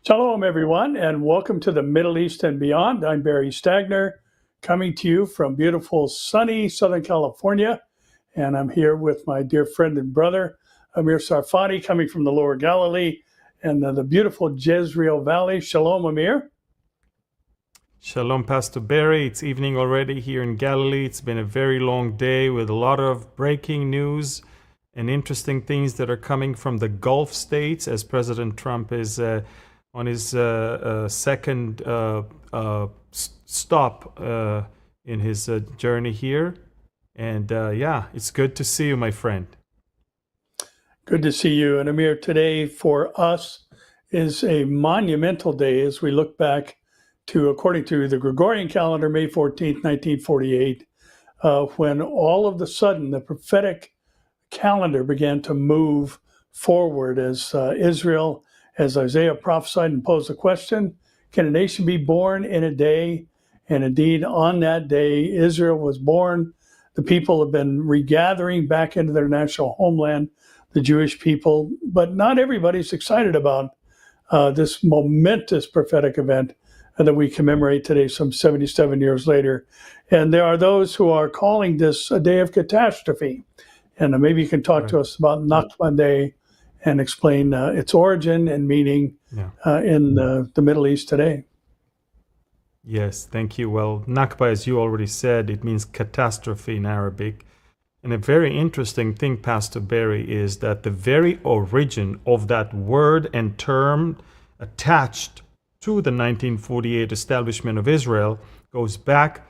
Shalom, everyone, and welcome to the Middle East and beyond. I'm Barry Stagner, coming to you from beautiful, sunny Southern California. And I'm here with my dear friend and brother, Amir Tsarfati, coming from the Lower Galilee and the beautiful Jezreel Valley. Shalom, Amir. Shalom, Pastor Barry. It's evening already here in Galilee. It's been a very long day with a lot of breaking news and interesting things that are coming from the Gulf states as President Trump is on his second stop in his journey here. And it's good to see you, my friend. Good to see you. And Amir, today for us is a monumental day as we look back to, according to the Gregorian calendar, May 14th, 1948, when all of a sudden the prophetic calendar began to move forward as Israel, as Isaiah prophesied and posed the question, can a nation be born in a day? And indeed, on that day, Israel was born. The people have been regathering back into their national homeland, the Jewish people, but not everybody's excited about this momentous prophetic event that we commemorate today, some 77 years later. And there are those who are calling this a day of catastrophe. And maybe you can talk to us about Nakba Day and explain its origin and meaning in the Middle East today. Yes, thank you. Well, Nakba, as you already said, it means catastrophe in Arabic. And a very interesting thing, Pastor Barry, is that the very origin of that word and term attached to the 1948 establishment of Israel goes back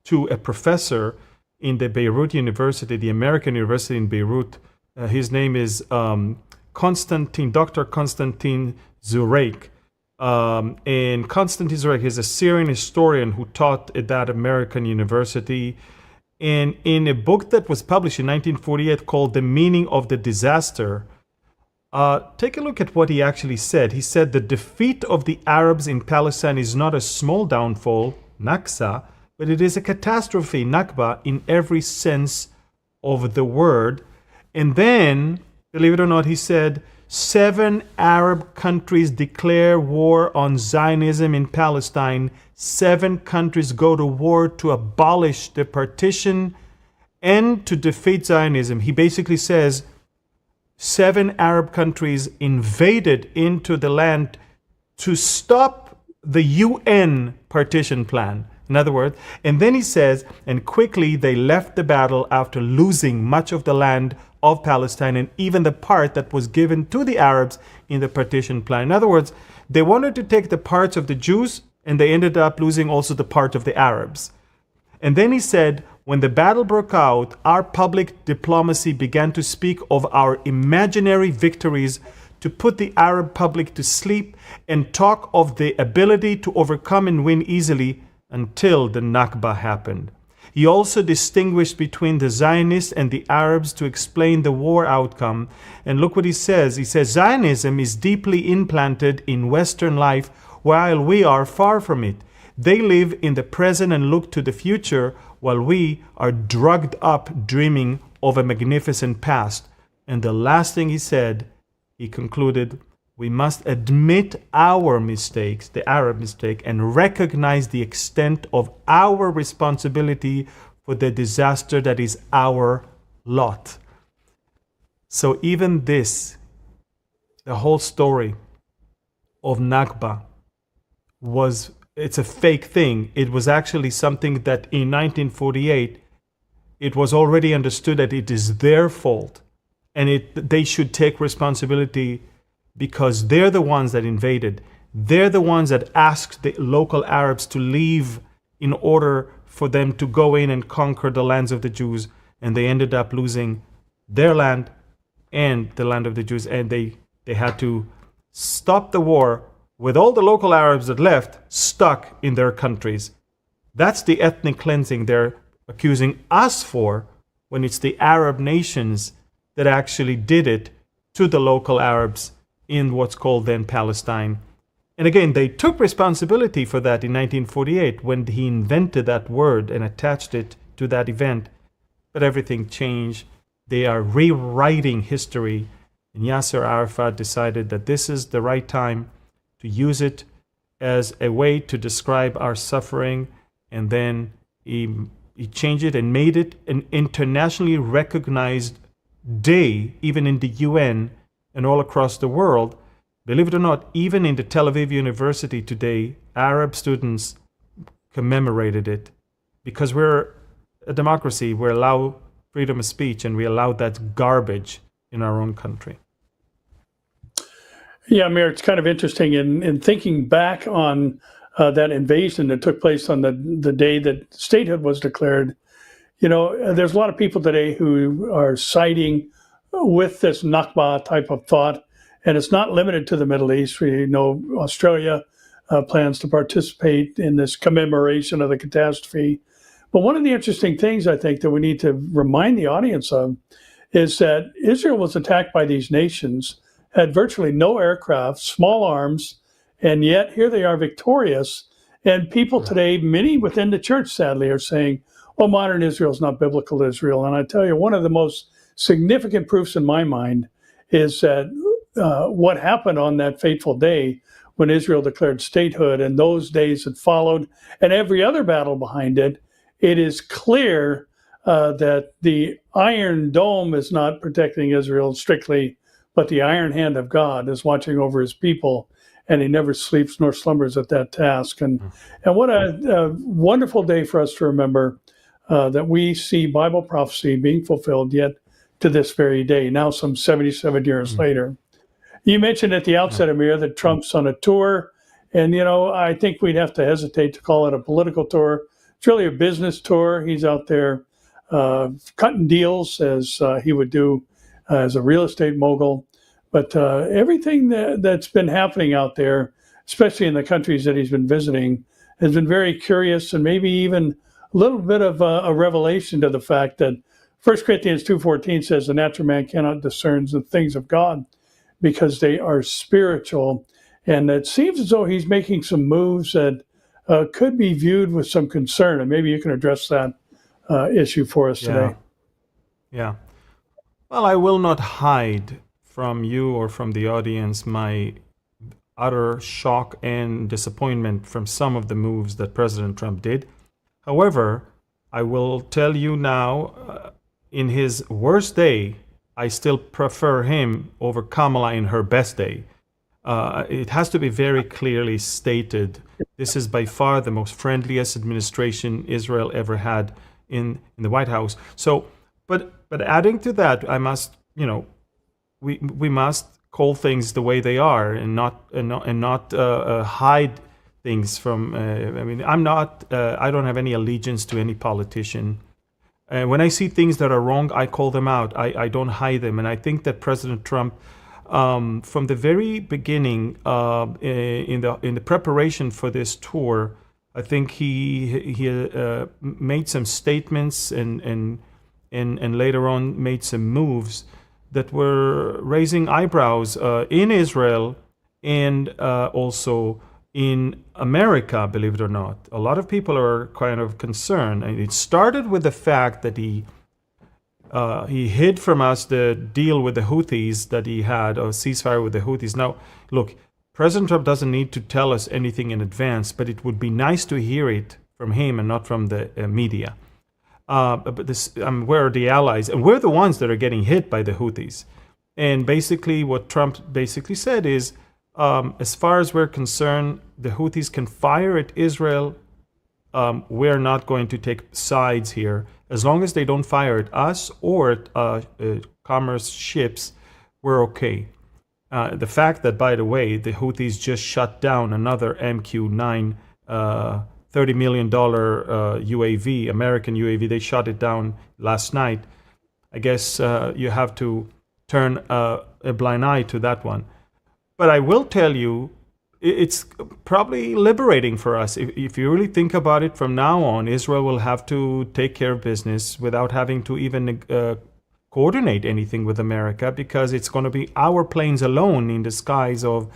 to a professor in the Beirut University, the American University in Beirut. His name is Dr. Konstantin Zureik. And Konstantin Zureik is a Syrian historian who taught at that American university. And in a book that was published in 1948 called The Meaning of the Disaster, take a look at what he actually said. He said the defeat of the Arabs in Palestine is not a small downfall, Naksa, but it is a catastrophe, Nakba, in every sense of the word. And then, believe it or not, he said 7 Arab countries declare war on Zionism in Palestine. 7 countries go to war to abolish the partition and to defeat Zionism. He basically says 7 Arab countries invaded into the land to stop the UN partition plan. In other words, and then he says, and quickly they left the battle after losing much of the land of Palestine and even the part that was given to the Arabs in the partition plan. In other words, they wanted to take the parts of the Jews and they ended up losing also the part of the Arabs. And then he said, when the battle broke out, our public diplomacy began to speak of our imaginary victories to put the Arab public to sleep and talk of the ability to overcome and win easily until the Nakba happened. He also distinguished between the Zionists and the Arabs to explain the war outcome. And look what he says. He says, Zionism is deeply implanted in Western life while we are far from it. They live in the present and look to the future while we are drugged up dreaming of a magnificent past. And the last thing he said, he concluded, we must admit our mistakes, the Arab mistake, and recognize the extent of our responsibility for the disaster that is our lot. So even this, the whole story of Nakba it's a fake thing. It was actually something that in 1948, it was already understood that it is their fault and they should take responsibility because they're the ones that invaded. They're the ones that asked the local Arabs to leave in order for them to go in and conquer the lands of the Jews. And they ended up losing their land and the land of the Jews. And they had to stop the war with all the local Arabs that left stuck in their countries. That's the ethnic cleansing they're accusing us for when it's the Arab nations that actually did it to the local Arabs in what's called then Palestine. And again, they took responsibility for that in 1948 when he invented that word and attached it to that event. But everything changed. They are rewriting history. And Yasser Arafat decided that this is the right time to use it as a way to describe our suffering, and then he changed it and made it an internationally recognized day, even in the UN and all across the world. Believe it or not, even in the Tel Aviv University today, Arab students commemorated it, because we're a democracy. We allow freedom of speech, and we allow that garbage in our own country. Yeah, Amir, it's kind of interesting in thinking back on that invasion that took place on the day that statehood was declared. You know, there's a lot of people today who are siding with this Nakba type of thought, and it's not limited to the Middle East. We know Australia plans to participate in this commemoration of the catastrophe. But one of the interesting things I think that we need to remind the audience of is that Israel was attacked by these nations, had virtually no aircraft, small arms, and yet here they are victorious. And people today, many within the church, sadly, are saying, well, modern Israel is not biblical Israel. And I tell you, one of the most significant proofs in my mind is that what happened on that fateful day when Israel declared statehood and those days that followed and every other battle behind it, it is clear that the Iron Dome is not protecting Israel strictly, but the iron hand of God is watching over his people, and he never sleeps nor slumbers at that task. And what a wonderful day for us to remember that we see Bible prophecy being fulfilled yet to this very day, now some 77 years later. You mentioned at the outset, Amir, that Trump's on a tour, and, you know, I think we'd have to hesitate to call it a political tour. It's really a business tour. He's out there cutting deals as he would do as a real estate mogul. But everything that's been happening out there, especially in the countries that he's been visiting, has been very curious, and maybe even a little bit of a revelation to the fact that 1 Corinthians 2:14 says the natural man cannot discern the things of God because they are spiritual. And it seems as though he's making some moves that could be viewed with some concern. And maybe you can address that issue for us today. Yeah. Well, I will not hide from you or from the audience my utter shock and disappointment from some of the moves that President Trump did. However, I will tell you now, in his worst day, I still prefer him over Kamala in her best day. It has to be very clearly stated. This is by far the most friendliest administration Israel ever had in the White House. So, but adding to that, I must, we must call things the way they are and not hide things from. I don't have any allegiance to any politician. When I see things that are wrong, I call them out. I don't hide them. And I think that President Trump, from the very beginning, in the preparation for this tour, I think he made some statements and later on made some moves that were raising eyebrows in Israel and also in America, believe it or not. A lot of people are kind of concerned. And it started with the fact that he hid from us the deal with the Houthis that he had, a ceasefire with the Houthis. Now, look, President Trump doesn't need to tell us anything in advance, but it would be nice to hear it from him and not from the media. But we're the allies, and we're the ones that are getting hit by the Houthis. And basically what Trump basically said is, as far as we're concerned, the Houthis can fire at Israel. We're not going to take sides here. As long as they don't fire at us or at commerce ships, we're okay. The fact that, by the way, the Houthis just shut down another MQ-9 $30 million UAV, American UAV, they shot it down last night. I guess you have to turn a blind eye to that one. But I will tell you, it's probably liberating for us. If you really think about it, from now on, Israel will have to take care of business without having to even coordinate anything with America, because it's going to be our planes alone in the skies of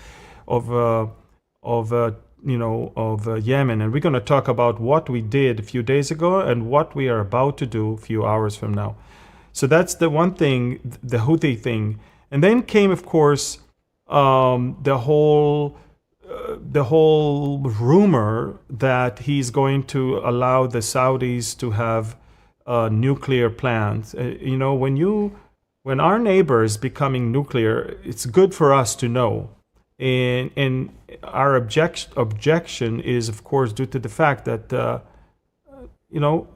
Yemen. And we're going to talk about what we did a few days ago and what we are about to do a few hours from now. So that's the one thing, the Houthi thing. And then came, of course, the whole the whole rumor that he's going to allow the Saudis to have nuclear plants. When our neighbor is becoming nuclear, it's good for us to know. And our objection is, of course, due to the fact that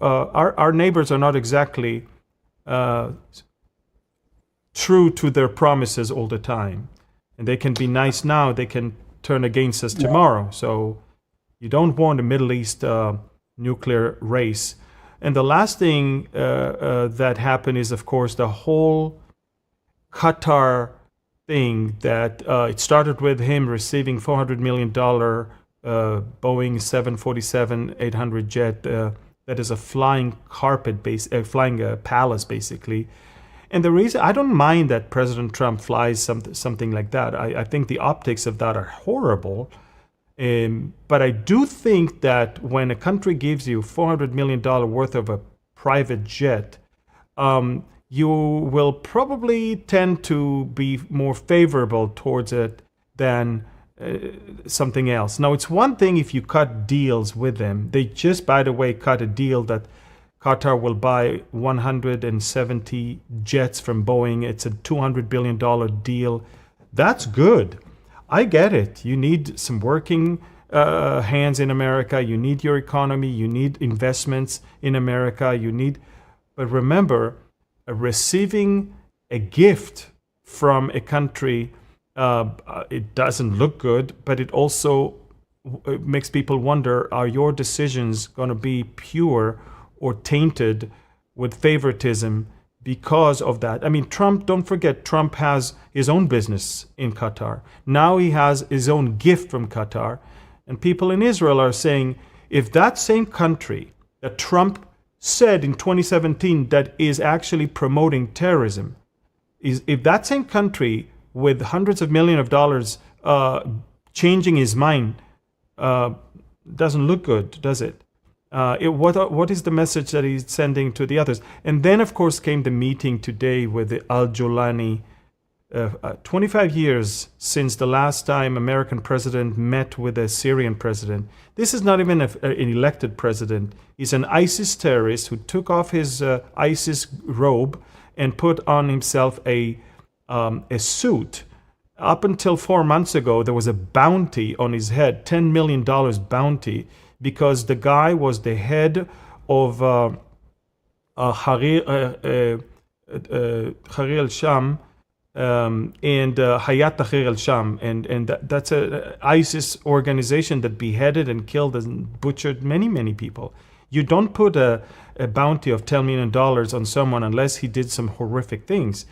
our neighbors are not exactly true to their promises all the time, and they can be nice now, they can turn against us tomorrow. So you don't want a Middle East nuclear race. And the last thing that happened is, of course, the whole Qatar thing that it started with him receiving $400 million Boeing 747-800 jet that is a flying flying palace, basically. And the reason, I don't mind that President Trump flies something like that. I think the optics of that are horrible. But I do think that when a country gives you $400 million worth of a private jet, you will probably tend to be more favorable towards it than something else. Now, it's one thing if you cut deals with them. They just, by the way, cut a deal that Qatar will buy 170 jets from Boeing. It's a $200 billion deal. That's good. I get it. You need some working hands in America. You need your economy. You need investments in America. But remember, receiving a gift from a country, it doesn't look good, but it also makes people wonder, are your decisions going to be pure or tainted with favoritism because of that? I mean, Trump, don't forget, Trump has his own business in Qatar. Now he has his own gift from Qatar. And people in Israel are saying, if that same country that Trump said in 2017 that is actually promoting terrorism, if that same country with hundreds of millions of dollars changing his mind, doesn't look good, does it? What is the message that he's sending to the others? And then, of course, came the meeting today with the Al-Jolani. 25 years since the last time American president met with a Syrian president. This is not even an elected president. He's an ISIS terrorist who took off his ISIS robe and put on himself a suit. Up until 4 months ago, there was a bounty on his head, $10 million bounty, because the guy was the head of Harir al-Sham, and Hayat Tahrir al-Sham, and that's a ISIS organization that beheaded and killed and butchered many people. You don't put a bounty of $10 million on someone unless he did some horrific things.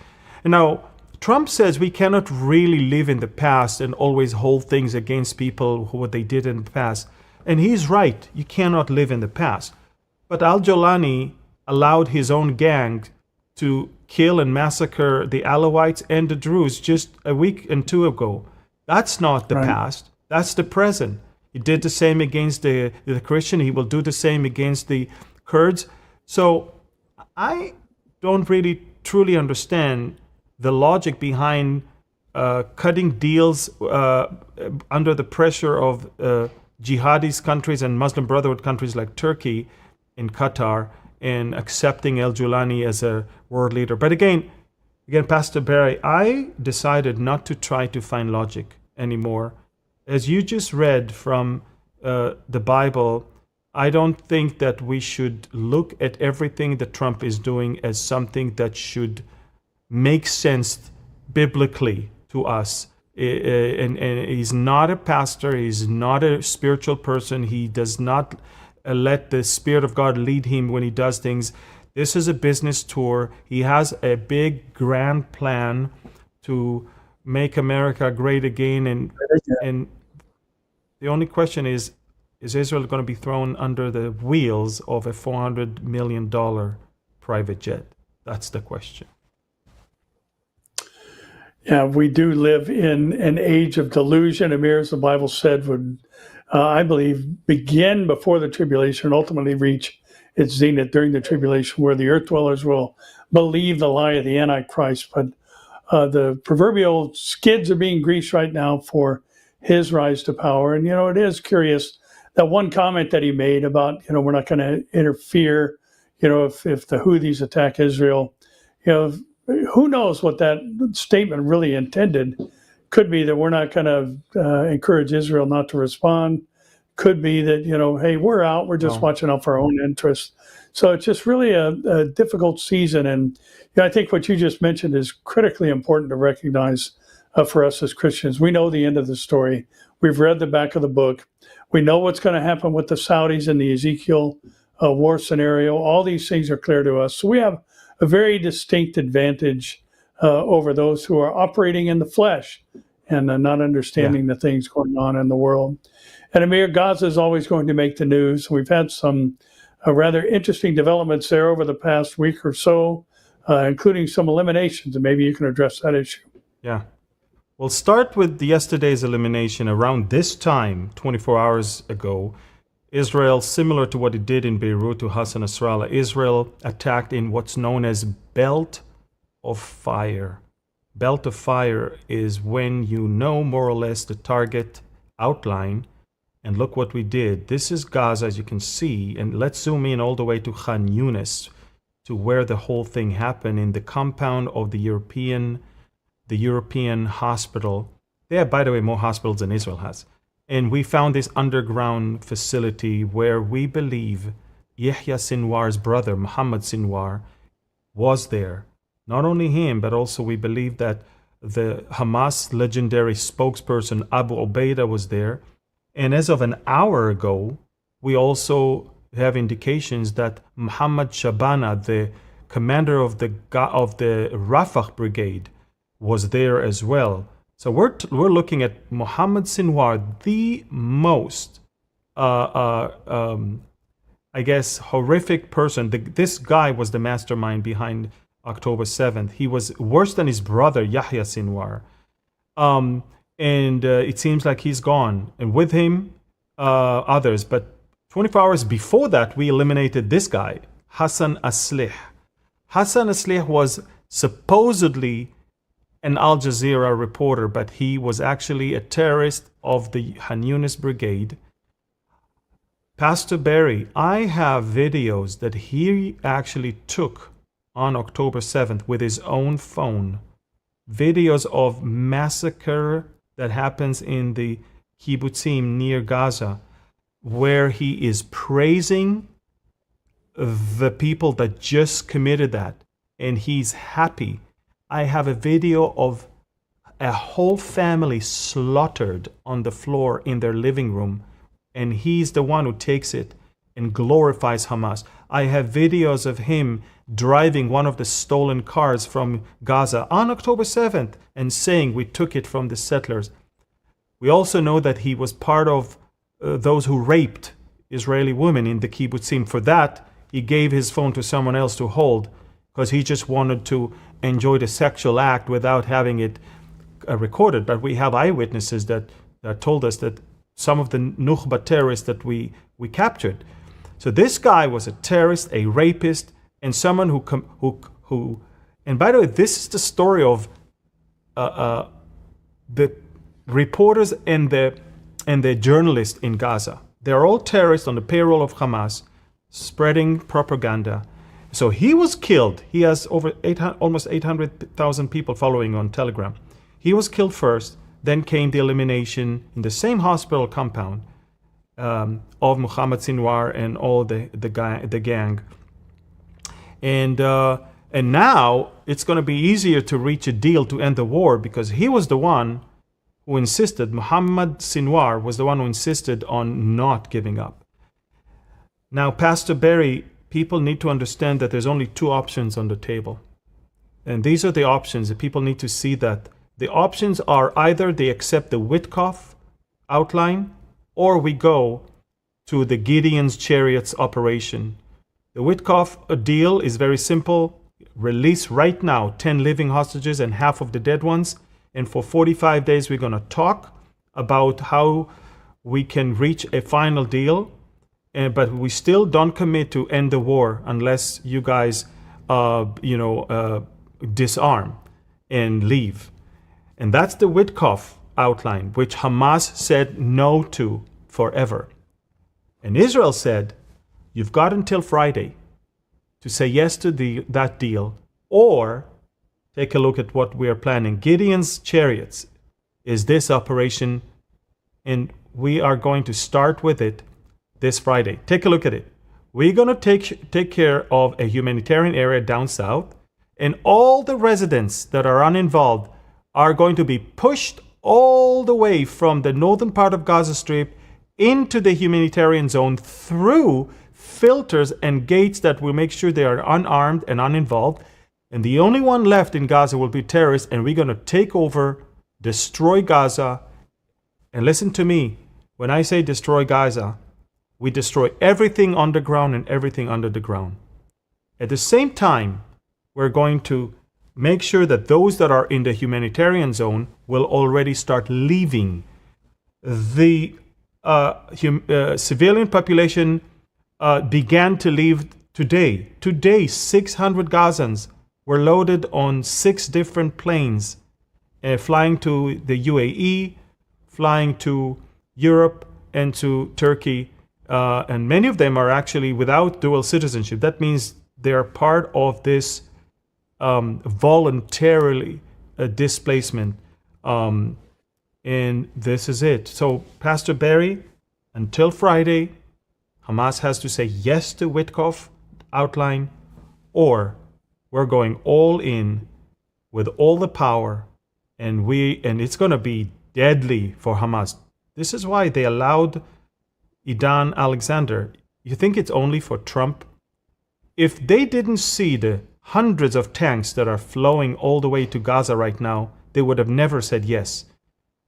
And now, Trump says we cannot really live in the past and always hold things against people what they did in the past. And he's right, you cannot live in the past. But Al-Jolani allowed his own gang to kill and massacre the Alawites and the Druze just a week and two ago. That's not the past. That's the present. He did the same against the Christian. He will do the same against the Kurds. So I don't really truly understand the logic behind cutting deals under the pressure of jihadist countries and Muslim Brotherhood countries like Turkey and Qatar, and accepting Al-Jolani as a world leader. But again, Pastor Barry, I decided not to try to find logic anymore. As you just read from the Bible, I don't think that we should look at everything that Trump is doing as something that should make sense biblically to us. And he's not a pastor. He's not a spiritual person. He does not let the Spirit of God lead him when he does things. This is a business tour. He has a big, grand plan to make America great again. And the only question is Israel going to be thrown under the wheels of a $400 million private jet? That's the question. Yeah, we do live in an age of delusion. Amir, as the Bible said, would, I believe, begin before the tribulation and ultimately reach its zenith during the tribulation, where the earth dwellers will believe the lie of the Antichrist. But the proverbial skids are being greased right now for his rise to power. And, it is curious that one comment that he made about, we're not going to interfere, if the Houthis attack Israel, who knows what that statement really intended. Could be that we're not going to encourage Israel not to respond. Could be that, hey, we're out. We're just watching out for our own interests. So it's just really a difficult season. And I think what you just mentioned is critically important to recognize for us as Christians. We know the end of the story. We've read the back of the book. We know what's going to happen with the Saudis in the Ezekiel war scenario. All these things are clear to us. So we have a very distinct advantage over those who are operating in the flesh and not understanding the things going on in the world. And Amir, Gaza is always going to make the news. We've had some rather interesting developments there over the past week or so, including some eliminations, and maybe you can address that issue. Yeah. We'll start with yesterday's elimination. Around this time, 24 hours ago, Israel, similar to what it did in Beirut to Hassan Nasrallah, Israel attacked in what's known as belt of fire. Belt of fire is when you know more or less the target outline. And look what we did. This is Gaza, as you can see. And let's zoom in all the way to Khan Yunis, to where the whole thing happened, in the compound of the European hospital. They have, by the way, more hospitals than Israel has. And we found this underground facility where we believe Yahya Sinwar's brother, Muhammad Sinwar, was there. Not only him, but also we believe that the Hamas legendary spokesperson Abu Ubaidah was there. And as of an hour ago, we also have indications that Muhammad Shabana, the commander of the Rafah brigade, was there as well. So we're looking at Muhammad Sinwar, the most, horrific person. This guy was the mastermind behind October 7th. He was worse than his brother, Yahya Sinwar. And it seems like he's gone. And with him, others. But 24 hours before that, we eliminated this guy, Hassan Aslih. Hassan Aslih was supposedly an Al Jazeera reporter, but he was actually a terrorist of the Khan Yunis brigade. Pastor Barry, I have videos that he actually took on October 7th with his own phone. Videos of massacre that happens in the kibbutzim near Gaza, where he is praising the people that just committed that, and he's happy. I have a video of a whole family slaughtered on the floor in their living room, and he's the one who takes it and glorifies Hamas. I have videos of him driving one of the stolen cars from Gaza on October 7th and saying we took it from the settlers. We also know that he was part of those who raped Israeli women in the kibbutzim. For that, he gave his phone to someone else to hold because he just wanted to enjoy the sexual act without having it recorded. But we have eyewitnesses that told us that some of the Nukhba terrorists that we captured. So this guy was a terrorist, a rapist, and someone who. And by the way, this is the story of the reporters and the journalists in Gaza. They're all terrorists on the payroll of Hamas, spreading propaganda. So he was killed. He has almost 800,000 people following on Telegram. He was killed first. Then came the elimination in the same hospital compound of Muhammad Sinwar and all the gang. And now it's going to be easier to reach a deal to end the war because he was the one who insisted. Muhammad Sinwar was the one who insisted on not giving up. Now, Pastor Barry, people need to understand that there's only two options on the table. And these are the options that people need to see that. The options are either they accept the Witkoff outline or we go to the Gideon's Chariots operation. The Witkoff deal is very simple. Release right now 10 living hostages and half of the dead ones. And for 45 days, we're going to talk about how we can reach a final deal. But we still don't commit to end the war unless you guys, disarm and leave. And that's the Witkoff outline, which Hamas said no to forever. And Israel said, you've got until Friday to say yes to that deal, or take a look at what we are planning. Gideon's chariots is this operation, and we are going to start with it this Friday. Take a look at it. We're going to take care of a humanitarian area down south, and all the residents that are uninvolved are going to be pushed all the way from the northern part of Gaza Strip into the humanitarian zone through filters and gates that will make sure they are unarmed and uninvolved. And the only one left in Gaza will be terrorists, and we're going to take over, destroy Gaza. And listen to me, when I say destroy Gaza, we destroy everything underground and everything under the ground. At the same time, we're going to make sure that those that are in the humanitarian zone will already start leaving. The civilian population began to leave today. Today, 600 Gazans were loaded on 6 different planes, flying to the UAE, flying to Europe and to Turkey. And many of them are actually without dual citizenship. That means they are part of this voluntarily displacement. And this is it. So, Pastor Barry, until Friday, Hamas has to say yes to Witkoff outline, or we're going all in with all the power, and it's going to be deadly for Hamas. This is why they allowed Idan Alexander. You think it's only for Trump? If they didn't see the hundreds of tanks that are flowing all the way to Gaza right now, they would have never said yes.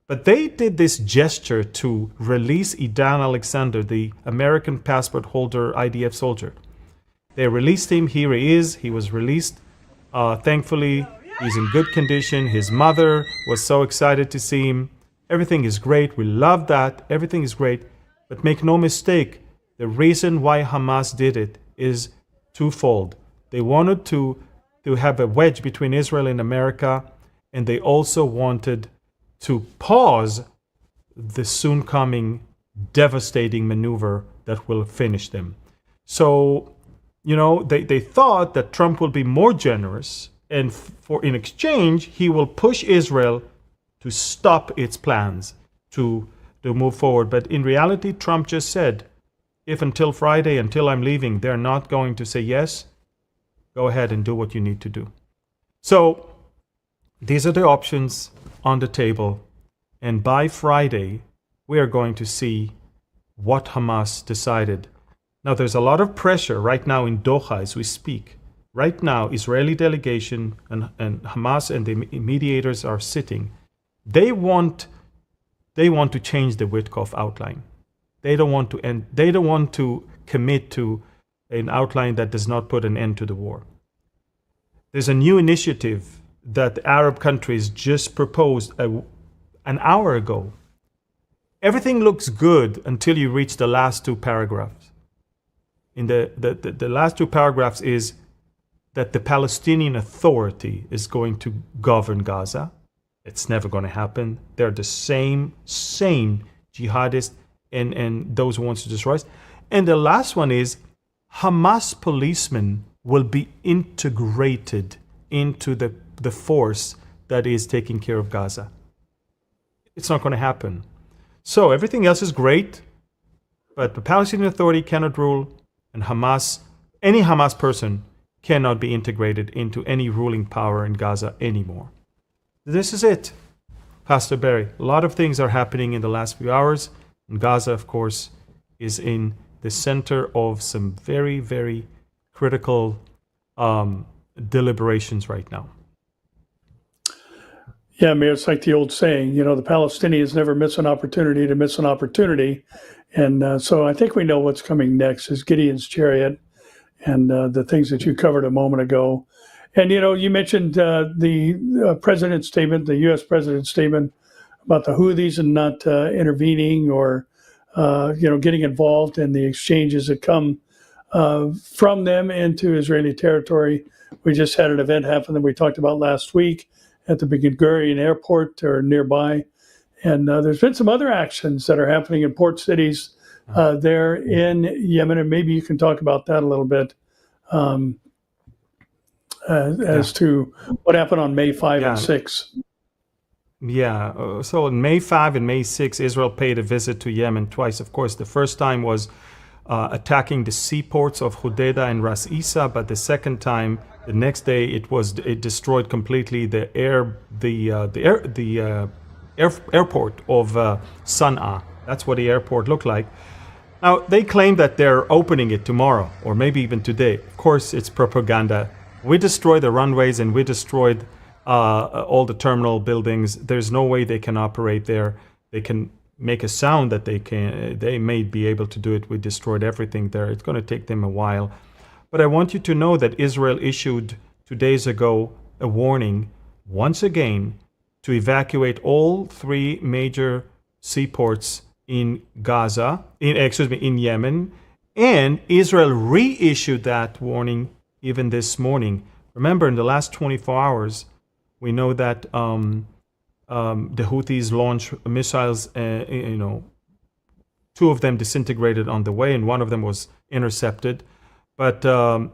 But they did this gesture to release Idan Alexander, the American passport holder IDF soldier. They released him. Here he is. He was released. Thankfully, he's in good condition. His mother was so excited to see him. Everything is great. We love that. Everything is great. But make no mistake, the reason why Hamas did it is twofold. They wanted to have a wedge between Israel and America, and they also wanted to pause the soon coming devastating maneuver that will finish them. So, they thought that Trump will be more generous, and in exchange, he will push Israel to stop its plans to move forward. But in reality, Trump just said, if until Friday, until I'm leaving, they're not going to say yes, go ahead and do what you need to do. So these are the options on the table. And by Friday, we are going to see what Hamas decided. Now, there's a lot of pressure right now in Doha as we speak. Right now, Israeli delegation and Hamas and the mediators are sitting. They want to change the Witkoff outline. They don't want to commit to an outline that does not put an end to the war. There's a new initiative that the Arab countries just proposed an hour ago. Everything looks good until you reach the last 2 paragraphs. In the last 2 paragraphs is that the Palestinian Authority is going to govern Gaza. It's never going to happen. They're the same jihadists and those who want to destroy us. And the last one is Hamas policemen will be integrated into the force that is taking care of Gaza. It's not going to happen. So everything else is great, but the Palestinian Authority cannot rule, and any Hamas person cannot be integrated into any ruling power in Gaza anymore. This is it, Pastor Barry. A lot of things are happening in the last few hours. And Gaza, of course, is in the center of some very, very critical deliberations right now. Yeah, Amir, it's like the old saying, the Palestinians never miss an opportunity to miss an opportunity. And so I think we know what's coming next is Gideon's chariot and the things that you covered a moment ago. And, you mentioned the president's statement, the U.S. president's statement about the Houthis and not intervening or, getting involved in the exchanges that come from them into Israeli territory. We just had an event happen that we talked about last week at the Ben Gurion airport or nearby. And there's been some other actions that are happening in port cities there in Yemen, and maybe you can talk about that a little bit as to what happened on May 5 and 6. Yeah, so on May 5 and May 6, Israel paid a visit to Yemen twice. Of course, the first time was attacking the seaports of Hodeidah and Ras Isa, but the second time, the next day, it destroyed completely the airport of Sana'a. That's what the airport looked like. Now, they claim that they're opening it tomorrow, or maybe even today. Of course, it's propaganda. We destroyed the runways and we destroyed all the terminal buildings. There's no way they can operate there. They can make a sound that they may be able to do it. We destroyed everything there. It's going to take them a while. But I want you to know that Israel issued 2 days ago a warning, once again, to evacuate all 3 major seaports in Gaza, in Yemen, and Israel reissued that warning even this morning. Remember, in the last 24 hours, we know that the Houthis launched missiles. 2 of them disintegrated on the way, and 1 of them was intercepted. But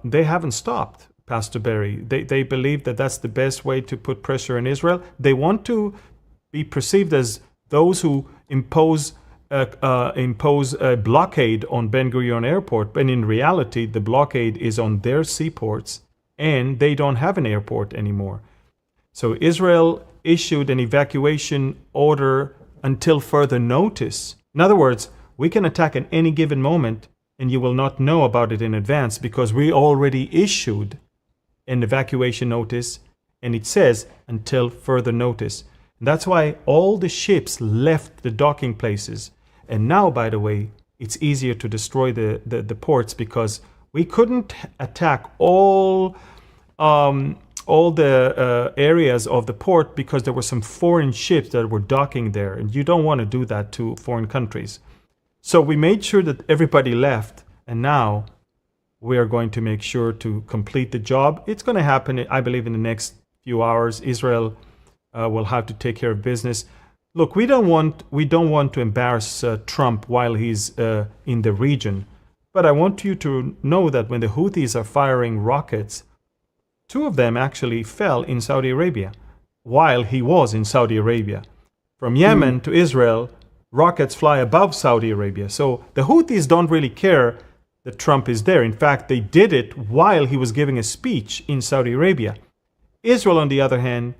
they haven't stopped, Pastor Barry. They believe that that's the best way to put pressure on Israel. They want to be perceived as those who impose a blockade on Ben Gurion Airport, but in reality, the blockade is on their seaports, and they don't have an airport anymore. So Israel issued an evacuation order until further notice. In other words, we can attack at any given moment, and you will not know about it in advance because we already issued an evacuation notice, and it says until further notice. And that's why all the ships left the docking places. And now, by the way, it's easier to destroy the ports because we couldn't attack all the areas of the port because there were some foreign ships that were docking there, and you don't want to do that to foreign countries. So we made sure that everybody left, and now we are going to make sure to complete the job. It's going to happen, I believe, in the next few hours. Israel will have to take care of business. Look, we don't want to embarrass Trump while he's in the region, but I want you to know that when the Houthis are firing rockets, 2 of them actually fell in Saudi Arabia while he was in Saudi Arabia. From Yemen to Israel, rockets fly above Saudi Arabia. So the Houthis don't really care that Trump is there. In fact, they did it while he was giving a speech in Saudi Arabia. Israel, on the other hand,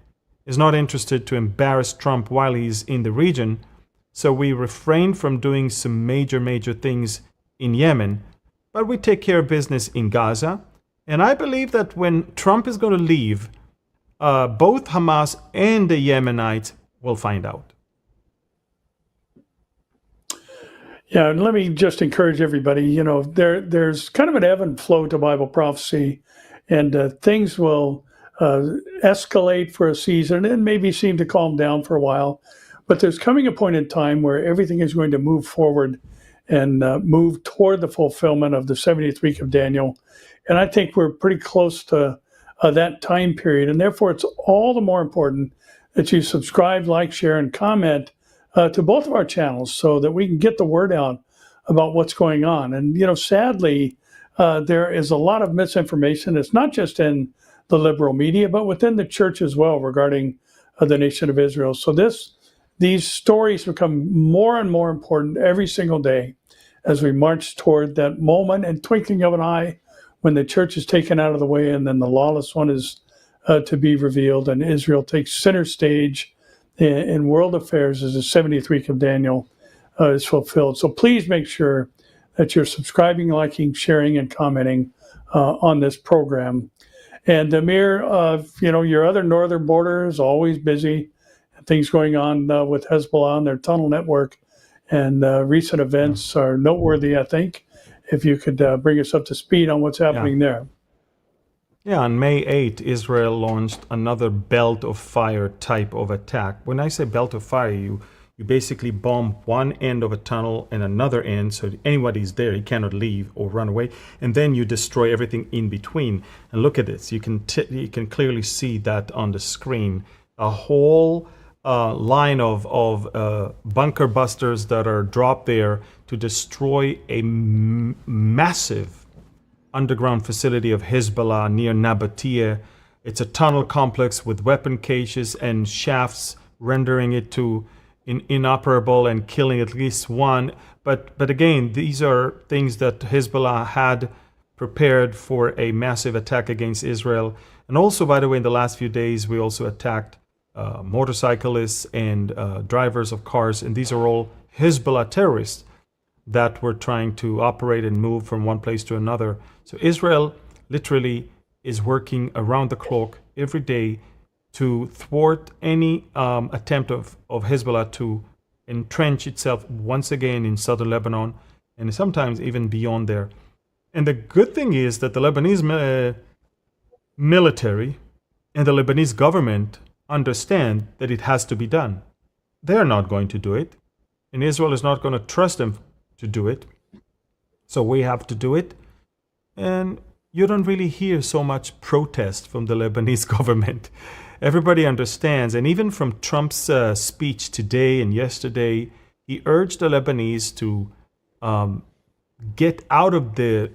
is not interested to embarrass Trump while he's in the region. So we refrain from doing some major things in Yemen, but we take care of business in Gaza. And I believe that when Trump is going to leave, both Hamas and the Yemenites will find out. Yeah, and let me just encourage everybody, there's kind of an ebb and flow to Bible prophecy, and things will escalate for a season and maybe seem to calm down for a while. But there's coming a point in time where everything is going to move forward and move toward the fulfillment of the 70th week of Daniel. And I think we're pretty close to that time period. And therefore, it's all the more important that you subscribe, like, share, and comment to both of our channels so that we can get the word out about what's going on. And, sadly, there is a lot of misinformation. It's not just in the liberal media, but within the church as well regarding the nation of Israel. So these stories become more and more important every single day as we march toward that moment and twinkling of an eye when the church is taken out of the way and then the lawless one is to be revealed, and Israel takes center stage in world affairs as the 70th week of Daniel is fulfilled. So please make sure that you're subscribing, liking, sharing, and commenting on this program. And Amir, your other northern border is always busy. Things going on with Hezbollah and their tunnel network, and recent events are noteworthy, I think. If you could bring us up to speed on what's happening there. Yeah, on May 8th, Israel launched another belt of fire type of attack. When I say belt of fire, you basically bomb one end of a tunnel and another end, so anybody's there, he cannot leave or run away, and then you destroy everything in between. And look at this, you can clearly see that on the screen. A whole line of bunker busters that are dropped there to destroy a massive underground facility of Hezbollah near Nabatea. It's a tunnel complex with weapon caches and shafts, rendering it to inoperable and killing at least one. But again, these are things that Hezbollah had prepared for a massive attack against Israel. And also, by the way, in the last few days, we also attacked motorcyclists and drivers of cars. And these are all Hezbollah terrorists that were trying to operate and move from one place to another. So Israel literally is working around the clock every day to thwart any attempt of Hezbollah to entrench itself once again in southern Lebanon and sometimes even beyond there. And the good thing is that the Lebanese military and the Lebanese government understand that it has to be done. They're not going to do it, and Israel is not going to trust them to do it. So we have to do it. And you don't really hear so much protest from the Lebanese government. Everybody understands, and even from Trump's speech today and yesterday, he urged the Lebanese to get out of the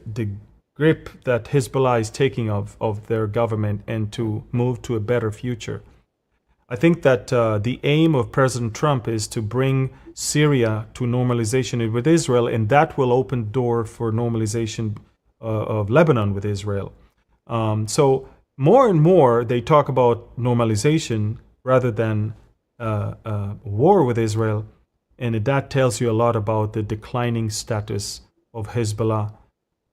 grip that Hezbollah is taking of their government and to move to a better future. I think that the aim of President Trump is to bring Syria to normalization with Israel, and that will open the door for normalization of Lebanon with Israel. So more and more they talk about normalization rather than war with Israel, and that tells you a lot about the declining status of Hezbollah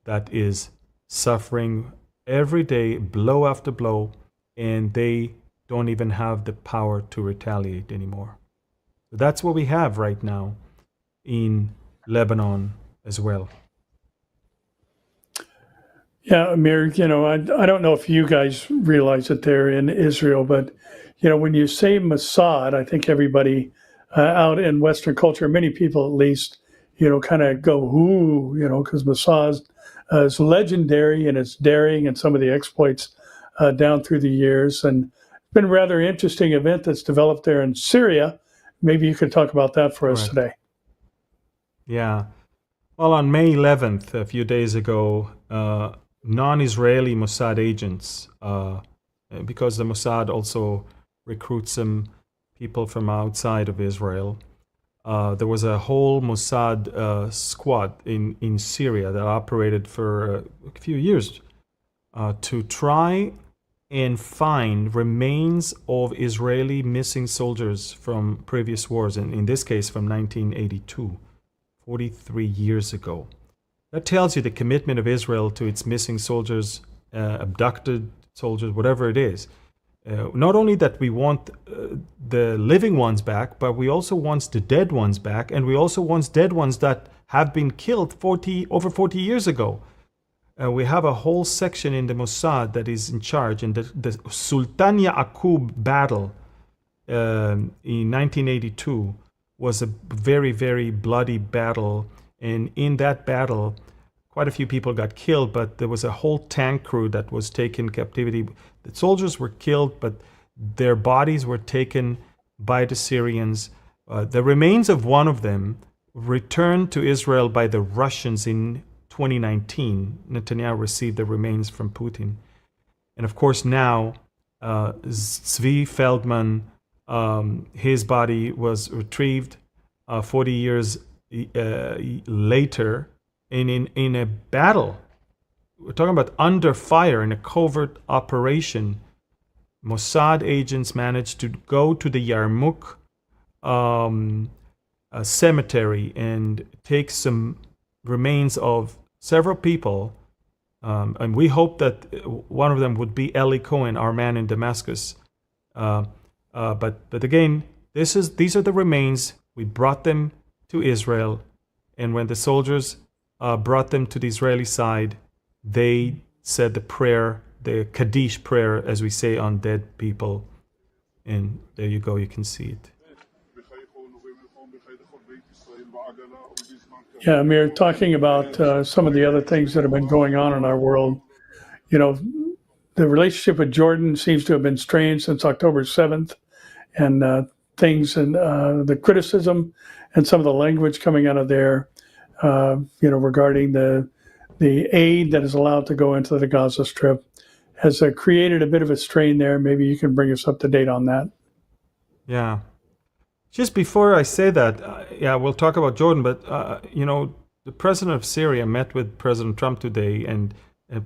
that is suffering every day, blow after blow, and they don't even have the power to retaliate anymore. So that's what we have right now in Lebanon as well. Yeah, Amir, I don't know if you guys realize it there in Israel, but, when you say Mossad, I think everybody out in Western culture, many people at least, kind of go, ooh, because Mossad is legendary in its daring and some of the exploits down through the years. And it's been a rather interesting event that's developed there in Syria. Maybe you could talk about that for us today. Yeah. Well, on May 11th, a few days ago, non-Israeli Mossad agents, because the Mossad also recruits some people from outside of Israel, there was a whole Mossad squad in Syria that operated for a few years to try and find remains of Israeli missing soldiers from previous wars, and in this case from 1982, 43 years ago. That tells you the commitment of Israel to its missing soldiers, abducted soldiers, whatever it is. Not only that we want the living ones back, but we also want the dead ones back, and we also want dead ones that have been killed over 40 years ago. We have a whole section in the Mossad that is in charge, and the Sultan Yaqub battle in 1982 was a very, very bloody battle. And in that battle, quite a few people got killed, but there was a whole tank crew that was taken captivity. The soldiers were killed, but their bodies were taken by the Syrians. The remains of one of them returned to Israel by the Russians in 2019. Netanyahu received the remains from Putin. And of course now, Zvi Feldman, his body was retrieved 40 years later in a battle. We're talking about under fire in a covert operation. Mossad agents managed to go to the Yarmouk cemetery and take some remains of several people, and we hope that one of them would be Eli Cohen, our man in Damascus. But again, these are the remains. We brought them to Israel, and when the soldiers brought them to the Israeli side, they said the prayer, the Kaddish prayer, as we say on dead people. And there you go, you can see it. Yeah, Amir, talking about some of the other things that have been going on in our world, the relationship with Jordan seems to have been strained since October 7th. And things and the criticism and some of the language coming out of there, regarding the aid that is allowed to go into the Gaza Strip has created a bit of a strain there. Maybe you can bring us up to date on that. Yeah. Just before I say that, we'll talk about Jordan, but, the president of Syria met with President Trump today, and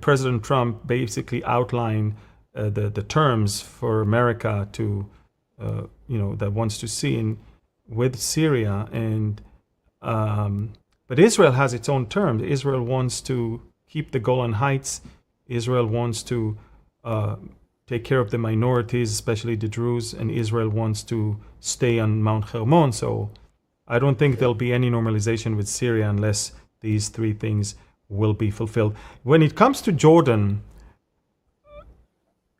President Trump basically outlined the terms for America to, that wants to see with Syria. And but Israel has its own terms. Israel wants to keep the Golan Heights. Israel wants to take care of the minorities, especially the Druze, and Israel wants to stay on Mount Hermon. So I don't think there'll be any normalization with Syria unless these three things will be fulfilled. When it comes to Jordan,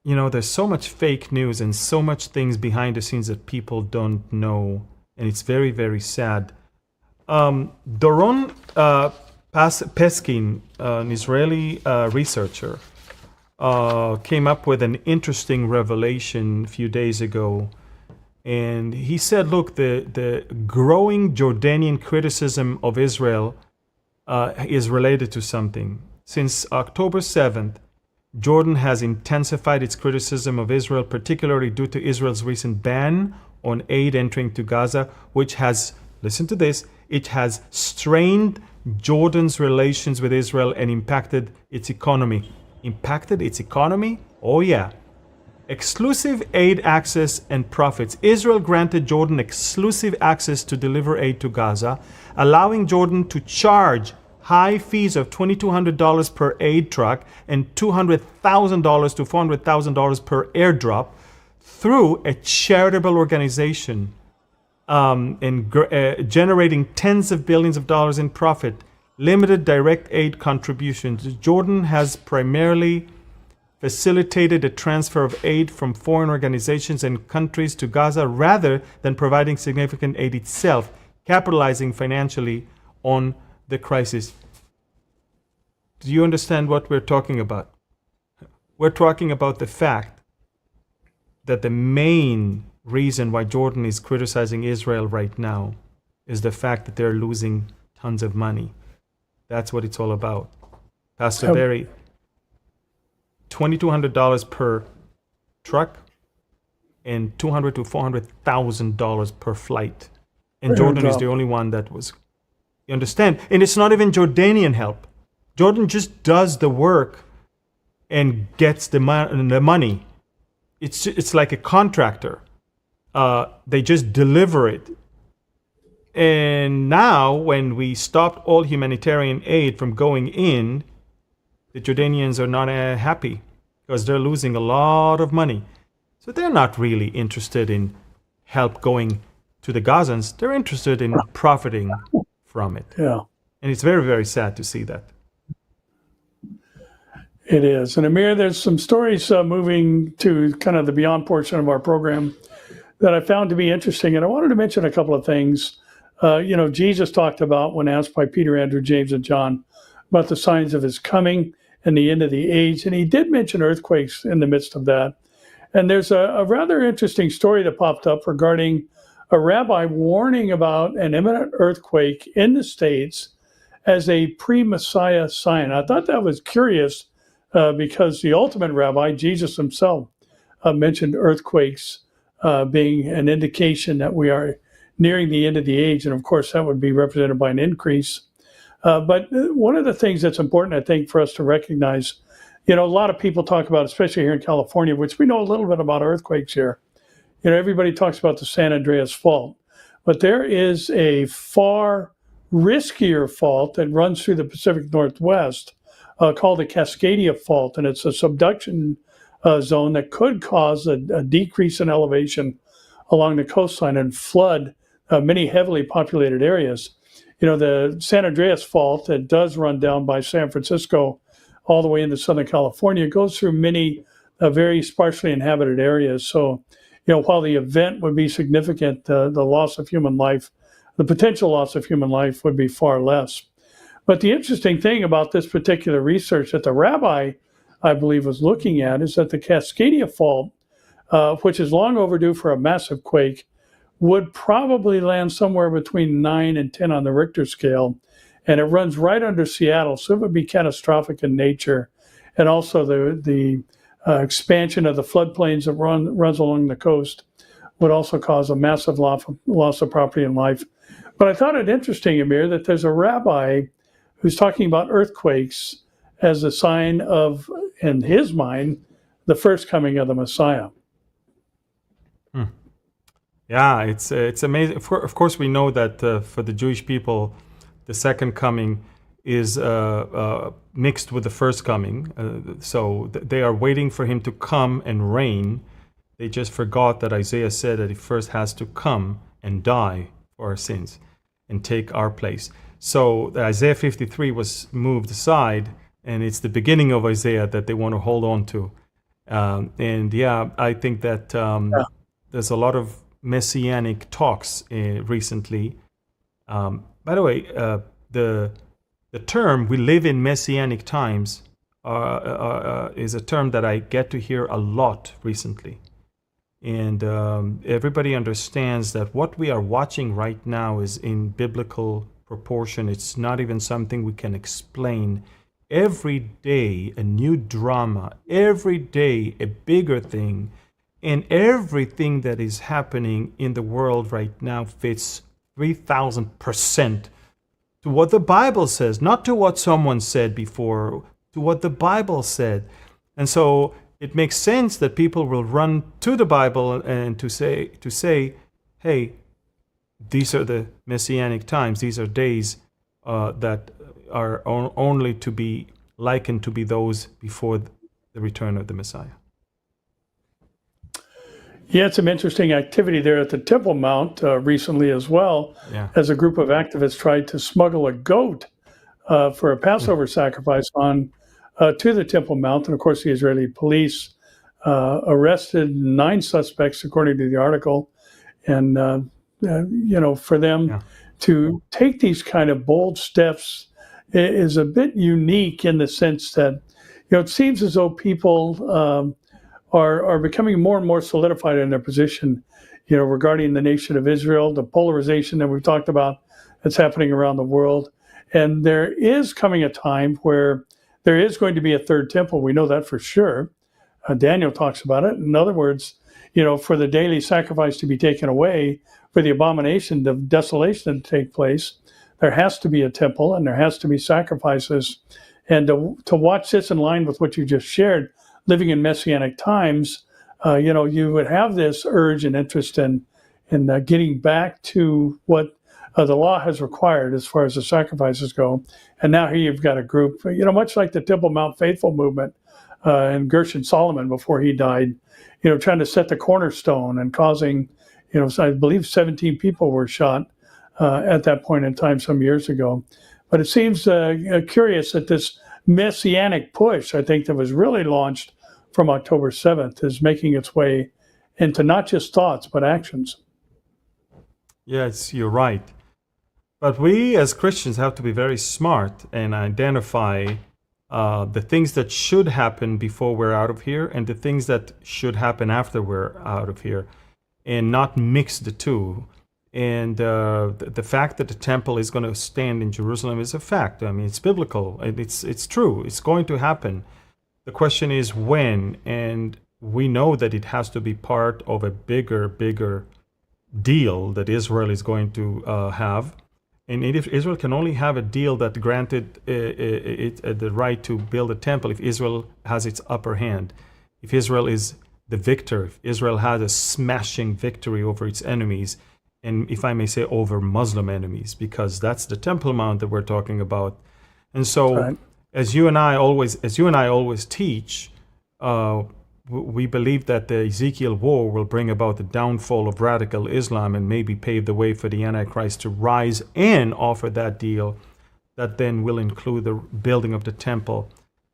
there's so much fake news and so much things behind the scenes that people don't know, and it's very, very sad. Doron Peskin, an Israeli researcher, came up with an interesting revelation a few days ago. And he said, look, the growing Jordanian criticism of Israel is related to something. Since October 7th, Jordan has intensified its criticism of Israel, particularly due to Israel's recent ban on aid entering to Gaza, which has, listen to this, it has strained Jordan's relations with Israel and impacted its economy. Impacted its economy? Oh yeah. Exclusive aid access and profits. Israel granted Jordan exclusive access to deliver aid to Gaza, allowing Jordan to charge high fees of $2,200 per aid truck and $200,000 to $400,000 per airdrop through a charitable organization, and generating tens of billions of dollars in profit. Limited direct aid contributions. Jordan has primarily facilitated a transfer of aid from foreign organizations and countries to Gaza rather than providing significant aid itself, capitalizing financially on the crisis. Do you understand what we're talking about? We're talking about the fact that the main reason why Jordan is criticizing Israel right now is the fact that they're losing tons of money. That's what it's all about. Pastor Barry, $2,200 per truck and $200,000 to $400,000 per flight. And Jordan is the only one that was. You understand? And it's not even Jordanian help. Jordan just does the work and gets the money. It's like a contractor. They just deliver it. And now, when we stopped all humanitarian aid from going in, the Jordanians are not happy because they're losing a lot of money. So they're not really interested in help going to the Gazans. They're interested in profiting from it. Yeah. And it's very, very sad to see that. It is. And Amir, there's some stories moving to kind of the beyond portion of our program that I found to be interesting. And I wanted to mention a couple of things. Jesus talked about, when asked by Peter, Andrew, James, and John, about the signs of his coming and the end of the age. And he did mention earthquakes in the midst of that. And there's a rather interesting story that popped up regarding a rabbi warning about an imminent earthquake in the States as a pre-Messiah sign. I thought that was curious because the ultimate rabbi, Jesus himself, mentioned earthquakes being an indication that we are nearing the end of the age. And of course, that would be represented by an increase. But one of the things that's important, I think, for us to recognize, a lot of people talk about, especially here in California, which we know a little bit about earthquakes here. Everybody talks about the San Andreas Fault, but there is a far riskier fault that runs through the Pacific Northwest called the Cascadia Fault, and it's a subduction zone that could cause a decrease in elevation along the coastline and flood many heavily populated areas. The San Andreas Fault that does run down by San Francisco all the way into Southern California goes through many very sparsely inhabited areas. So, while the event would be significant, the loss of human life, the potential loss of human life would be far less. But the interesting thing about this particular research that the rabbi, I believe, was looking at is that the Cascadia Fault, which is long overdue for a massive quake, would probably land somewhere between 9 and 10 on the Richter scale. And it runs right under Seattle, so it would be catastrophic in nature. And also the expansion of the floodplains that runs along the coast would also cause a massive loss of property and life. But I thought it interesting, Amir, that there's a rabbi who's talking about earthquakes as a sign of, in his mind, the first coming of the Messiah. Yeah, it's amazing. Of course, we know that for the Jewish people, the second coming is mixed with the first coming. So they are waiting for him to come and reign. They just forgot that Isaiah said that he first has to come and die for our sins and take our place. So Isaiah 53 was moved aside, and it's the beginning of Isaiah that they want to hold on to. I think that there's a lot of messianic talks recently. By the way, the term "we live in messianic times" is a term that I get to hear a lot recently. And everybody understands that what we are watching right now is in biblical proportion. It's not even something we can explain. Every day, a new drama. Every day, a bigger thing. And everything that is happening in the world right now fits 3,000% to what the Bible says, not to what someone said before, to what the Bible said. And so it makes sense that people will run to the Bible and to say, hey, these are the messianic times. These are days that are only to be likened to be those before the return of the Messiah. Yeah, some interesting activity there at the Temple Mount recently as well, as a group of activists tried to smuggle a goat for a Passover sacrifice on to the Temple Mount. And of course, the Israeli police arrested 9 suspects, according to the article. And, for them to take these kind of bold steps is a bit unique in the sense that, it seems as though people are becoming more and more solidified in their position, regarding the nation of Israel, the polarization that we've talked about that's happening around the world. And there is coming a time where there is going to be a third temple. We know that for sure. Daniel talks about it. In other words, for the daily sacrifice to be taken away, for the abomination, the desolation to take place, there has to be a temple and there has to be sacrifices. And to watch this in line with what you just shared, living in messianic times, you would have this urge and interest in getting back to what the law has required as far as the sacrifices go. And now here you've got a group, much like the Temple Mount Faithful movement and Gershon Solomon before he died, trying to set the cornerstone and causing, I believe 17 people were shot at that point in time some years ago. But it seems curious that this messianic push, I think, that was really launched from October 7th is making its way into not just thoughts, but actions. Yes, you're right. But we as Christians have to be very smart and identify the things that should happen before we're out of here and the things that should happen after we're out of here, and not mix the two. And the fact that the temple is going to stand in Jerusalem is a fact. I mean, it's biblical. It's true. It's going to happen. The question is when, and we know that it has to be part of a bigger deal that Israel is going to have. And if Israel can only have a deal that granted it the right to build a temple if Israel has its upper hand. If Israel is the victor, if Israel has a smashing victory over its enemies, and if I may say over Muslim enemies, because that's the Temple Mount that we're talking about. And so as you and I always teach, we believe that the Ezekiel war will bring about the downfall of radical Islam and maybe pave the way for the Antichrist to rise and offer that deal that then will include the building of the temple.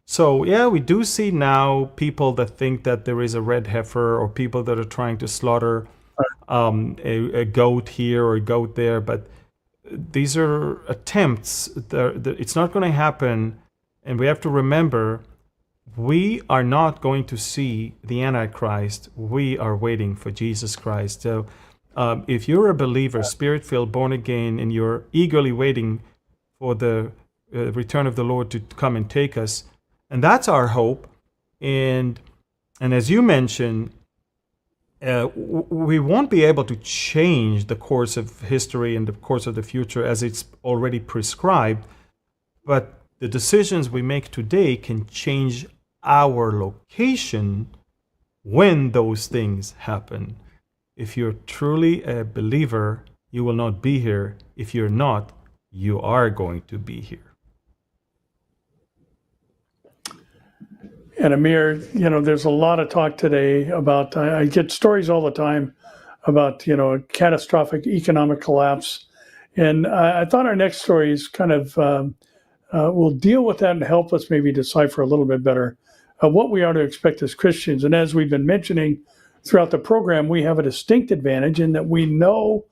So yeah, we do see now people that think that there is a red heifer, or people that are trying to slaughter a goat here or a goat there, but these are attempts. It's not going to happen, and we have to remember, we are not going to see the Antichrist. We are waiting for Jesus Christ. So If you're a believer, spirit-filled, born again, and you're eagerly waiting for the return of the Lord to come and take us, and that's our hope. And as you mentioned, we won't be able to change the course of history and the course of the future as it's already prescribed, but the decisions we make today can change our location when those things happen. If you're truly a believer, you will not be here. If you're not, you are going to be here. And Amir, there's a lot of talk today about, I get stories all the time about, a catastrophic economic collapse. And I thought our next story is kind of, will deal with that and help us maybe decipher a little bit better what we are to expect as Christians. And as we've been mentioning throughout the program, we have a distinct advantage in that we know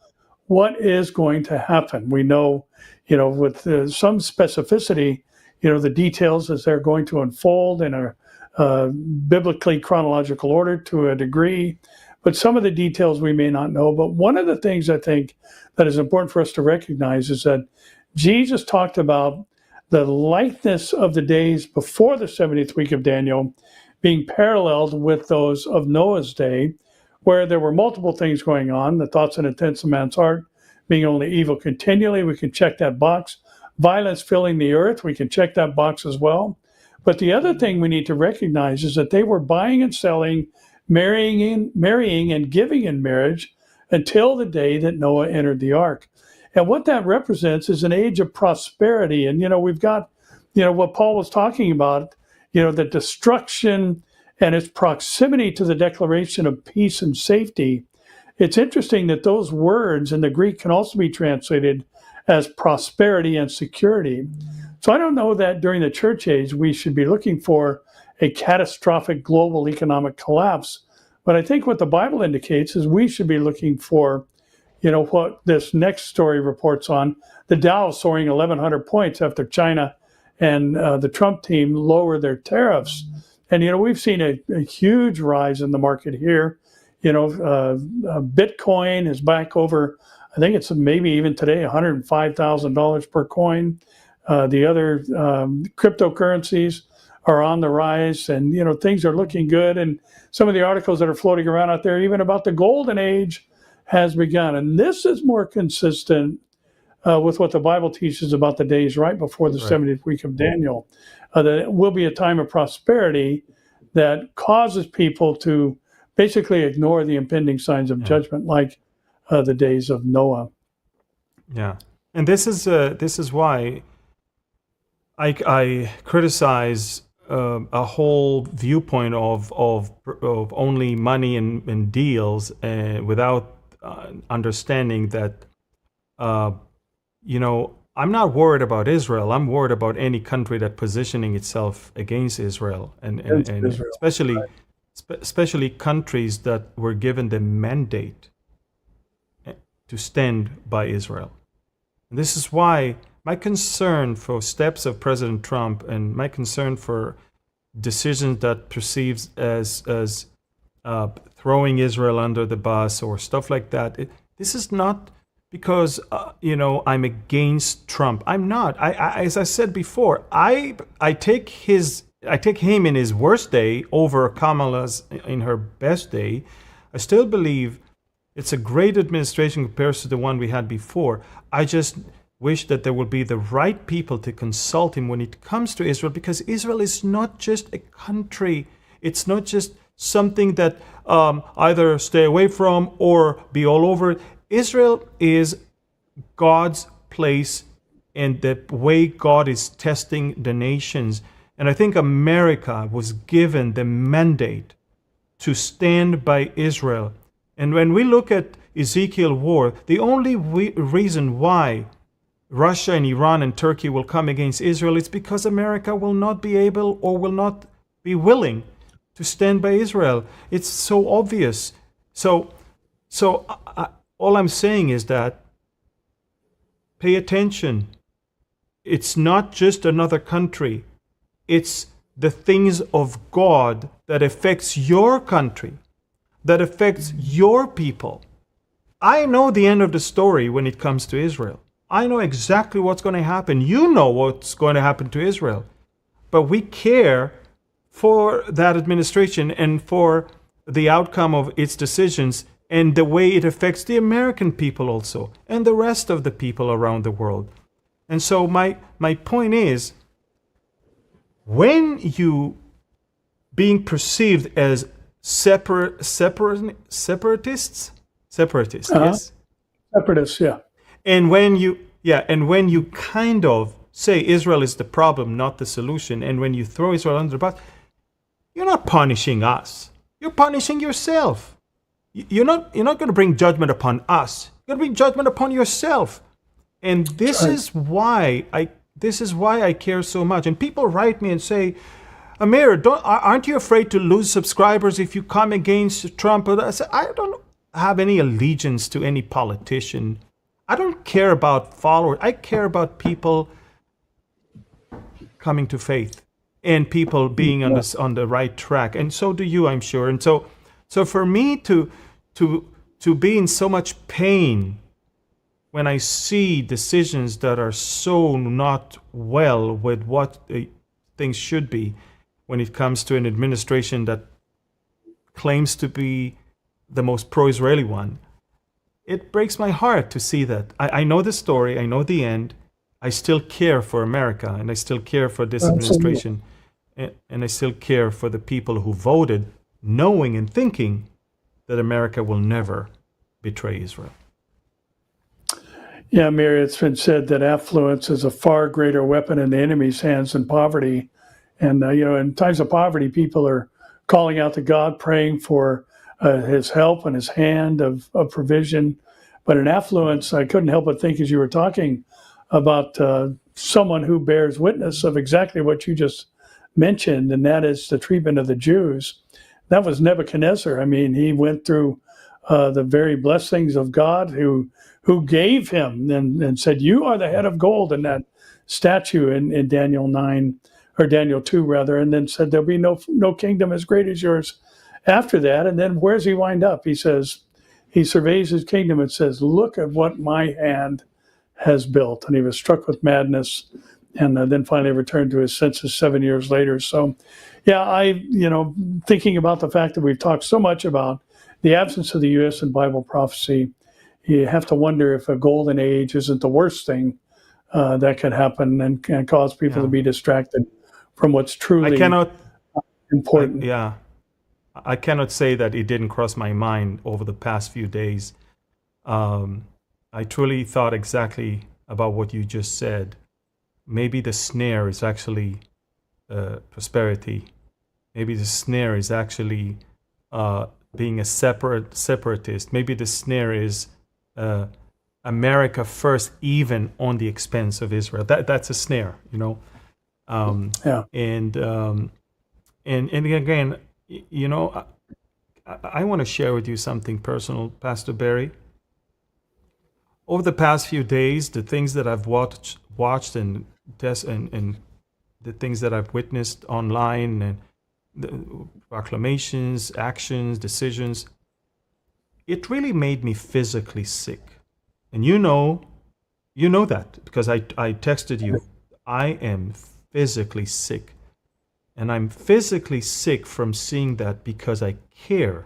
what is going to happen. We know, with some specificity, the details as they're going to unfold in a biblically chronological order to a degree, but some of the details we may not know. But one of the things I think that is important for us to recognize is that Jesus talked about the likeness of the days before the 70th week of Daniel being paralleled with those of Noah's day, where there were multiple things going on, the thoughts and intents of man's heart being only evil continually. We can check that box. Violence filling the earth, we can check that box as well. But the other thing we need to recognize is that they were buying and selling, marrying and giving in marriage until the day that Noah entered the ark. And what that represents is an age of prosperity. And, we've got, what Paul was talking about, the destruction and its proximity to the declaration of peace and safety. It's interesting that those words in the Greek can also be translated as prosperity and security. So I don't know that during the church age we should be looking for a catastrophic global economic collapse. But I think what the Bible indicates is we should be looking for, what this next story reports on, the Dow soaring 1,100 points after China and the Trump team lower their tariffs. And, we've seen a huge rise in the market here. Bitcoin is back over, I think it's maybe even today, $105,000 per coin. The other cryptocurrencies are on the rise, and things are looking good. And some of the articles that are floating around out there, even about the golden age, has begun. And this is more consistent with what the Bible teaches about the days right before the 70th week of Daniel. That it will be a time of prosperity that causes people to basically ignore the impending signs of judgment, like the days of Noah. Yeah, and this is why I criticize a whole viewpoint of only money and deals, without understanding that I'm not worried about Israel. I'm worried about any country that positioning itself against Israel, and Israel. especially countries that were given the mandate to stand by Israel. And this is why my concern for steps of President Trump and my concern for decisions that perceives as throwing Israel under the bus or stuff like that, this is not because I'm against Trump. I'm not. I as I said before, I take him in his worst day over Kamala's in her best day. I still believe it's a great administration compared to the one we had before. I just wish that there would be the right people to consult him when it comes to Israel, because Israel is not just a country. It's not just something that either stay away from or be all over it. Israel is God's place and the way God is testing the nations. And I think America was given the mandate to stand by Israel. And when we look at Ezekiel war, the only reason why Russia and Iran and Turkey will come against Israel is because America will not be able or will not be willing to stand by Israel. It's so obvious. So all I'm saying is that pay attention. It's not just another country. It's the things of God that affects your country, that affects your people. I know the end of the story when it comes to Israel. I know exactly what's going to happen. You know what's going to happen to Israel. But we care for that administration and for the outcome of its decisions and the way it affects the American people also and the rest of the people around the world. And so my point is, when you being perceived as separatists, yes? Separatists, yeah. And when you kind of say Israel is the problem, not the solution, and when you throw Israel under the bus, you're not punishing us. You're punishing yourself. You're not going to bring judgment upon us. You're going to bring judgment upon yourself. And this is why I care so much. And people write me and say, Amir, aren't you afraid to lose subscribers if you come against Trump? I say, I don't have any allegiance to any politician. I don't care about followers. I care about people coming to faith and people being on the right track. And so do you, I'm sure. And so for me to be in so much pain when I see decisions that are so not well with what things should be when it comes to an administration that claims to be the most pro-Israeli one, it breaks my heart to see that. I know the story, I know the end. I still care for America, and I still care for this administration, and I still care for the people who voted, knowing and thinking that America will never betray Israel. Yeah, Amir, it's been said that affluence is a far greater weapon in the enemy's hands than poverty. And, in times of poverty, people are calling out to God, praying for his help and his hand of provision. But in affluence, I couldn't help but think as you were talking about someone who bears witness of exactly what you just mentioned, and that is the treatment of the Jews. That was Nebuchadnezzar. I mean, he went through the very blessings of God who gave him and said, you are the head of gold in that statue in Daniel 9, or Daniel 2 rather, and then said there'll be no kingdom as great as yours after that. And then where's he wind up? He says, he surveys his kingdom and says, look at what my hand has built. And he was struck with madness and then finally returned to his senses 7 years later. So, yeah, thinking about the fact that we've talked so much about the absence of the U.S. in Bible prophecy, you have to wonder if a golden age isn't the worst thing that could happen and can cause people to be distracted from what's truly important. I cannot say that it didn't cross my mind over the past few days. I truly thought exactly about what you just said. Maybe the snare is actually prosperity. Maybe the snare is actually being a separatist. Maybe the snare is America first, even on the expense of Israel. That's a snare, And again, I want to share with you something personal, Pastor Barry. Over the past few days, the things that I've watched and the things that I've witnessed online, and the proclamations, actions, decisions, it really made me physically sick. And you know that because I texted you. I am physically sick. And I'm physically sick from seeing that because I care.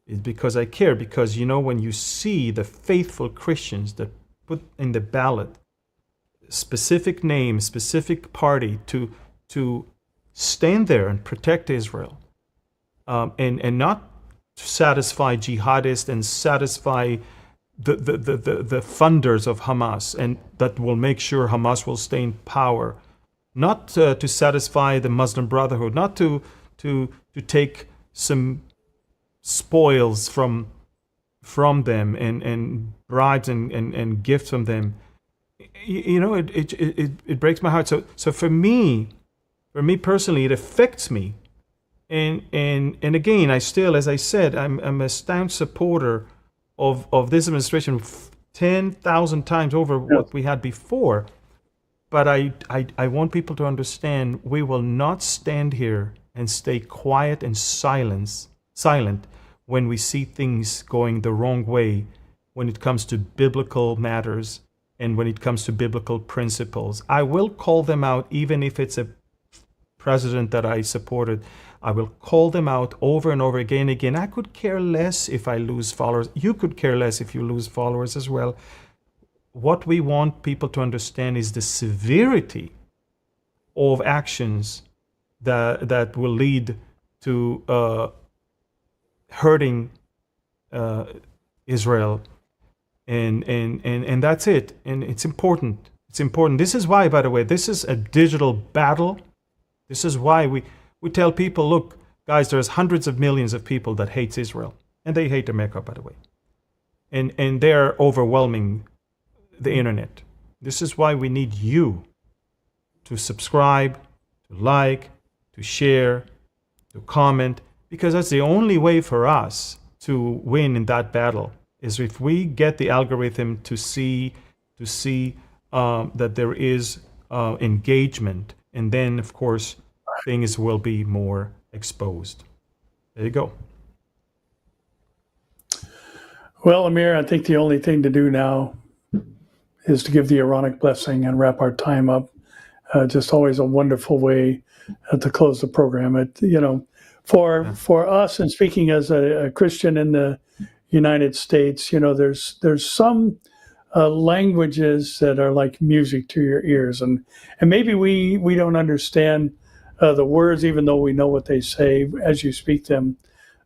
It's because I care. Because, when you see the faithful Christians that put in the ballot specific name, specific party to stand there and protect Israel, and not satisfy jihadists and satisfy the funders of Hamas, and that will make sure Hamas will stay in power. Not to satisfy the Muslim Brotherhood, not to take some spoils from them and bribes and gifts from them. It breaks my heart. So for me personally, it affects me. And again, I still, as I said, I'm a staunch supporter of this administration 10,000 times over what we had before. But I want people to understand we will not stand here and stay quiet and silent when we see things going the wrong way when it comes to biblical matters and when it comes to biblical principles. I will call them out, even if it's a president that I supported. I will call them out over and over again. I could care less if I lose followers. You could care less if you lose followers as well. What we want people to understand is the severity of actions that will lead to hurting Israel, and that's it. And it's important. It's important. This is why, by the way, this is a digital battle. This is why we tell people, look, guys, there's hundreds of millions of people that hates Israel, and they hate America, by the way, and they're overwhelming the internet. This is why we need you to subscribe, to like, to share, to comment, because that's the only way for us to win in that battle, is if we get the algorithm to see that there is engagement, and then, of course, things will be more exposed. There you go. Well, Amir, I think the only thing to do now is to give the Aaronic blessing and wrap our time up. Just always a wonderful way to close the program. For us, and speaking as a Christian in the United States, there's some languages that are like music to your ears, and maybe we don't understand the words, even though we know what they say as you speak them.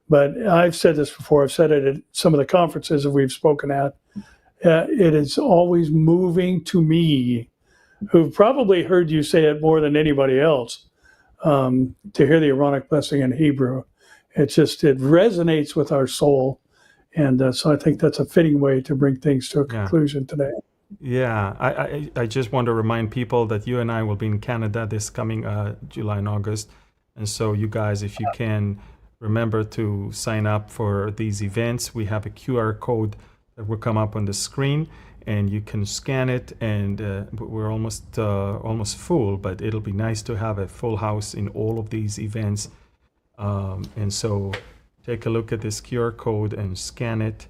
But I've said this before. I've said it at some of the conferences that we've spoken at. It is always moving to me, who've probably heard you say it more than anybody else, to hear the Aaronic blessing in Hebrew. It resonates with our soul. And so I think that's a fitting way to bring things to a conclusion today. Yeah, I just want to remind people that you and I will be in Canada this coming July and August. And so you guys, if you can, remember to sign up for these events. We have a QR code that will come up on the screen, and you can scan it. And we're almost full, but it'll be nice to have a full house in all of these events. And so take a look at this QR code and scan it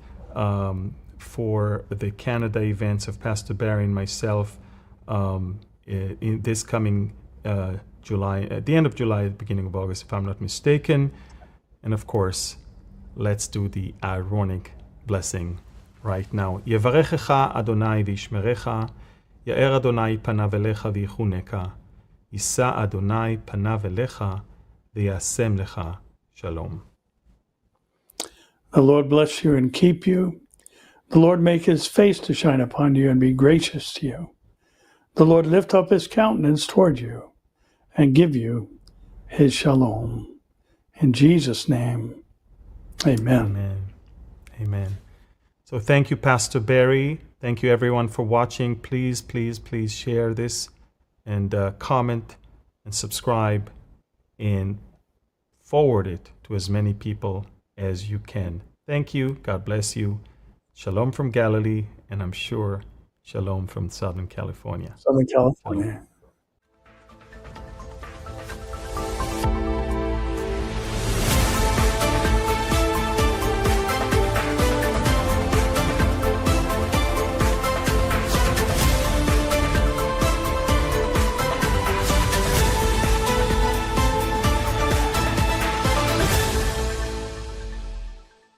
for the Canada events of Pastor Barry and myself in this coming July, at the end of July, beginning of August, if I'm not mistaken. And of course, let's do the Aaronic blessing right now. Yevarechecha Adonai v'yishmerecha, Ya'er Adonai panav elecha v'yichuneka, Yisa Adonai panav elecha v'yasem lecha shalom. The Lord bless you and keep you. The Lord make his face to shine upon you and be gracious to you. The Lord lift up his countenance toward you and give you his shalom. In Jesus' name, amen. Amen. Amen. So thank you, Pastor Barry. Thank you, everyone, for watching. Please, please, please share this and comment and subscribe and forward it to as many people as you can. Thank you. God bless you. Shalom from Galilee, and I'm sure shalom from Southern California. Southern California. Shalom.